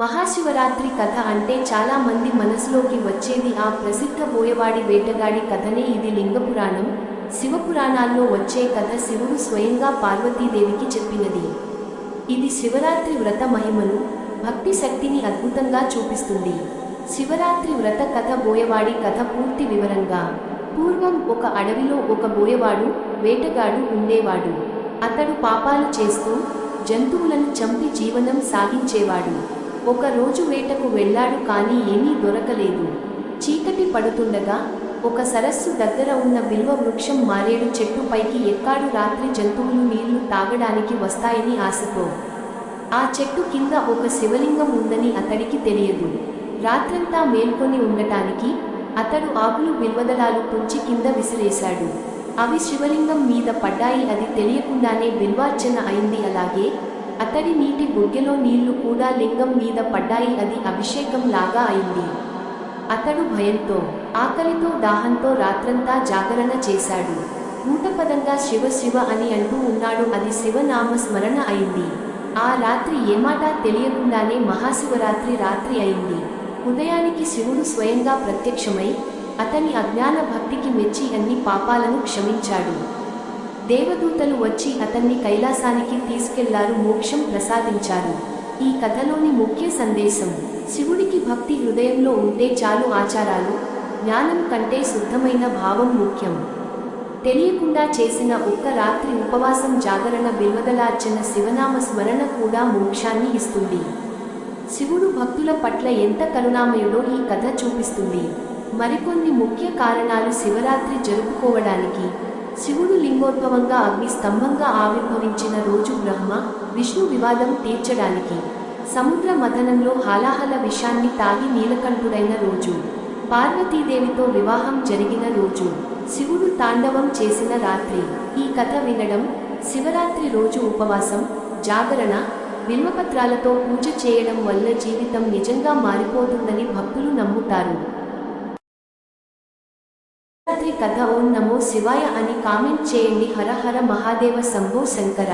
మహాశివరాత్రి కథ అంటే చాలా మంది మనసులోకి వచ్చేది ఆ ప్రసిద్ధ బోయవాడి వేటగాడి కథనే. ఇది లింగపురాణం, శివపురాణాల్లో వచ్చే కథ. శివుడు స్వయంగా పార్వతీదేవికి చెప్పినది. ఇది శివరాత్రి వ్రత మహిమను, భక్తి శక్తిని అద్భుతంగా చూపిస్తుంది. శివరాత్రి వ్రత కథ. బోయవాడి కథ పూర్తి వివరంగా. పూర్వం ఒక అడవిలో ఒక బోయవాడు, వేటగాడు ఉండేవాడు. అతడు పాపాలు చేస్తూ జంతువులను చంపి జీవనం సాగించేవాడు. ఒక రోజు వేటకు వెళ్ళాడు, కానీ ఏమీ దొరకలేదు. చీకటి పడుతుండగా ఒక సరస్సు దగ్గర ఉన్న బిల్వ వృక్షం మారేడు చెట్టు పైకి ఎక్కాడు. రాత్రి జంతువులు నీళ్లు తాగడానికి వస్తాయని ఆశతో. ఆ చెట్టు కింద ఒక శివలింగం ఉందని అతడికి తెలియదు. రాత్రంతా మేల్కొని ఉండటానికి అతడు ఆకులు, బిల్వదళాలు తుంచి కింద విసిరేశాడు. అవి శివలింగం మీద పడ్డాయి. అది తెలియకుండానే బిల్వార్చన అయింది. అలాగే అతడి నీటి బుగ్గెలో నీళ్లు కూడా లింగం మీద పడ్డాయి. అది అభిషేకం లాగా అయింది. అతడు భయంతో, ఆకలితో, దాహంతో రాత్రంతా జాగరణ చేశాడు. కూటపదంగా శివ శివ అని అంటూ ఉన్నాడు. అది శివనామ స్మరణ అయింది. ఆ రాత్రి ఏమాటా తెలియకుండానే మహాశివరాత్రి రాత్రి అయింది. ఉదయానికి శివుడు స్వయంగా ప్రత్యక్షమై అతని అజ్ఞాన భక్తికి మెచ్చి అన్ని పాపాలను క్షమించాడు. దేవదూతలు వచ్చి అతన్ని కైలాసానికి తీసుకెళ్లారు, మోక్షం ప్రసాదించారు. ఈ కథలోని ముఖ్య సందేశం: శివుడికి భక్తి హృదయంలో ఉంటే చాలు. ఆచారాలు, జ్ఞానం కంటే శుద్ధమైన భావం ముఖ్యం. తెలియకుండా చేసిన ఒక్క రాత్రి ఉపవాసం, జాగరణ, బిల్వదళార్చన, శివనామ స్మరణ కూడా మోక్షాన్ని ఇస్తుంది. శివుడు భక్తుల పట్ల ఎంత కరుణామయుడో ఈ కథ చూపిస్తుంది. మరికొన్ని ముఖ్య కారణాలు శివరాత్రి జరుపుకోవడానికి: శివుడు లింగోద్భవంగా అగ్ని స్తంభంగా ఆవిర్భవించిన రోజు, బ్రహ్మ విష్ణు వివాదం తీర్చడానికి సముద్ర మథనంలో హాలాహల విషాన్ని తాగి నీలకంఠుడైన రోజు, పార్వతీదేవితో వివాహం జరిగిన రోజు, శివుడు తాండవం చేసిన రాత్రి. ఈ కథ వినడం, శివరాత్రి రోజు ఉపవాసం, జాగరణ, బిల్వపత్రాలతో పూజ చేయడం వల్ల జీవితం నిజంగా మారిపోతుందని భక్తులు నమ్ముతారు. శివరాత్రి కథ. ఓం నమో శివాయ అని కామెంట్ చేయండి. హర హర మహాదేవ, శంభో శంకర.